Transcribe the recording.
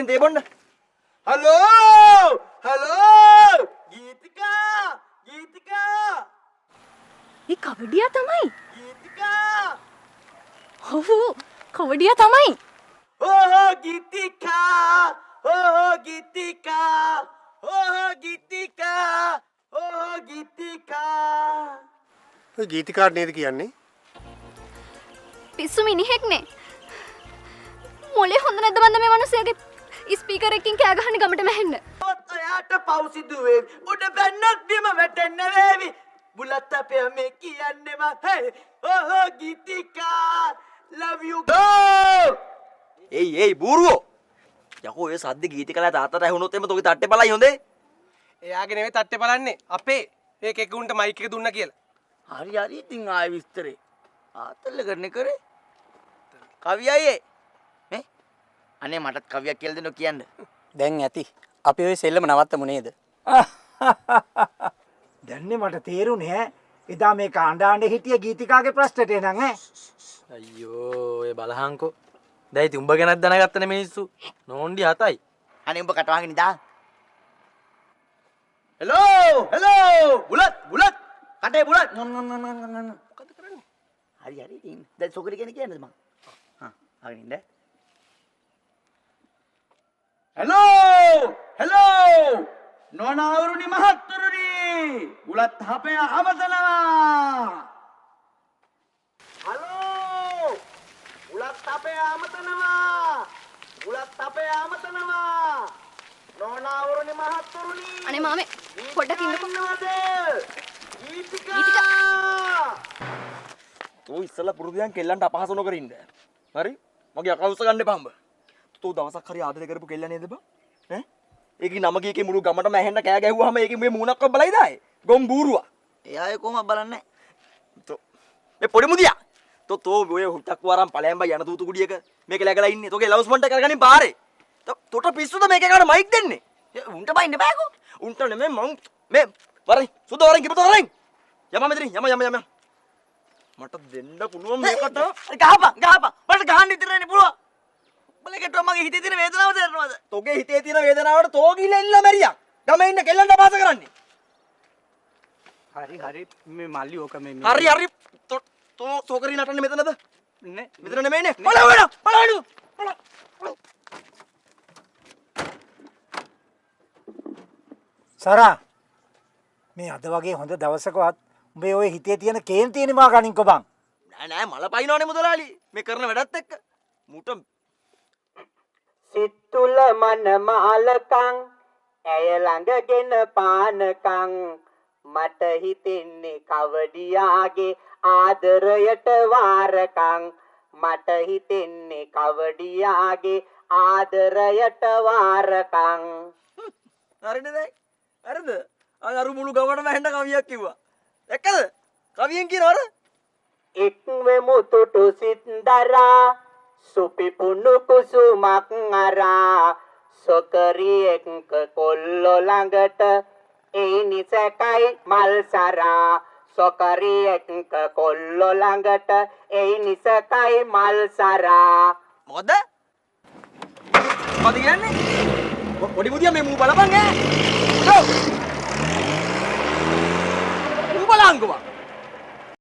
ගාමින් තේ බොන්න. හලෝ ගීතිකා ඒ කවඩියා තමයි. ගීතිකා ඔව් කවඩියා තමයි. ගීතිකා ඔය ගීතිකාට නේද කියන්නේ? පිස්සු මිනිහෙක්නේ. මොලේ හොඳ නැද්ද බන්ද මේ මිනිස්සයාගේ ස්පීකර් එකකින් කෑ ගහන්නේ ගමට මැහෙන්න. ඔයාට පවුසිදු වේවි. උඩ බැන්නොත් බිම වැටෙන්න වේවි. බුලත් අපේ මේ කියන්නේ මා හේ ගීතිකා love you go. ඒයි බූරුවෝ. යකෝ ඔය සද්ද ගීතිකලා තාත්තට ඇහුනොත් එම තෝගේ තට්ටේ බලයි හොඳේ. එයාගේ නෙවෙයි තට්ටේ බලන්නේ. අපේ ඒක එකුන්ට මයික් එක දුන්නා කියලා. හරි ඉතින් ආයෙ විස්තරේ. ආතල්ල කරන්නේ කරේ. කවියයි ඈ. අනේ මටත් කවියක් කියලා දෙන්න කියන්න. දැන් ඇති. අපි ওই සෙල්ලම නවත්තමු නේද? දැන්නේ මට තේරුනේ ඈ. එදා මේ කාණ්ඩාණ්ඩේ හිටිය ගීතිකාගේ ප්‍රශ්නට එනං ඈ. අයියෝ ඔය බලහන්කෝ. දැන් ඉතින් උඹ ගැනත් දැනගත්තනේ මිනිස්සු. නෝන්ඩි 7යි. අනේ උඹ කටවාගෙන ඉඳා. හෙලෝ බුලත් කටේ බුලත් මොකද කරන්නේ? හරි ඉතින් දැන් සොකරි කෙනෙක් කියන්නද මං? අගෙන ඉන්න. හෙලෝ නෝනාවරුනි මහත්තුරුනි බුලත් හපය අමතනවා. හලෝ බුලත් හපය අමතනවා. නෝනාවරුනි මහත්තුරුනි අනේ මාමේ පොඩ්ඩක් ඉන්නකෝ. ගීතිකා තෝ ඉස්සලා පුරුදුයන් කෙල්ලන්ට අපහාස නොකර ඉන්න. හරි? මගේ අකවුස ගන්න එපා උඹ. තෝ දවසක් හරි ආදරේ කරපු කෙල්ල නේද බං? ඈ? ඒකේ නම කීකේ මුළු ගමටම ඇහෙන්න කෑ ගැහුවාම ඒකේ මේ මූණක්වත් බලයිද ආයේ? ගොම් බූරුවා. එයා ඒ කොහොමද බලන්නේ? තෝ මේ පොඩි මුදියා. තෝ ඔය හුටක් වරන් ඵලයන් බයි යන තූතු කුඩියක මේක läගලා ඉන්නේ. තෝගේ ලවුස්මන්ට් කරගනින් පාරේ. තොට පිස්සුද මේක එකට මයික් දෙන්නේ? උන්ට බයින්න බෑකෝ. උන්ට නෙමෙයි මං මේ වරෙන් සුදු වරෙන් කිපත වරෙන්. යම මෙතනින් යම. මට දෙන්න පුළුවන් මේකට. ගහපන්. මට ගහන්න ඉතිරෙන්නේ පුළුවන්. බලකට මගේ හිතේ තියෙන වේදනාව තේරෙනවද? තෝගේ හිතේ තියෙන වේදනාවට තෝ ගිහලා ඉල්ල මැරියා. ගමේ ඉන්න කෙල්ලන්ට අපහාස කරන්නේ. හරි මේ මල්ලි ඕක මේ හරි තෝ සෝකරි නටන්නේ මෙතනද? නේ මෙතන නෙමෙයිනේ. බලන්න. සරා මේ අද වගේ හොඳ දවසකවත් උඹේ ඔය හිතේ තියෙන කේන්තිය නිමා ගනින්කෝ බං. නෑ මල පයින්නවනේ මුදලාලි. මේ කරන වැඩත් එක්ක. මුට සිත්තුල මන මාලකං ඇය ළඟගෙන පානකං මට හිතෙන්නේ කවඩියාගේ ආදරයට වාරකං මට හිතෙන්නේ කවඩියාගේ ආදරයට වාරකං. හරිනේ දැන්. හරිද? අර මුළු ගමනම ඇහෙන්න කවියක් කිව්වා. දැක්කද? කවියෙන් කියනවද? එක්වෙමු තුටු සිත්දරා සුපිපුණු කුසුමක් අරා සොකරියෙක් කොල්ලෝ ළඟට ඒ නිසකයි මල් සරා සොකරියෙක් කොල්ලෝ ළඟට ඒ නිසකයි මල් සරා. මොකද? මොකද කියන්නේ? පොඩි මුදියා මේ මූ බලපන් ඈ. මූ බලංගුවා.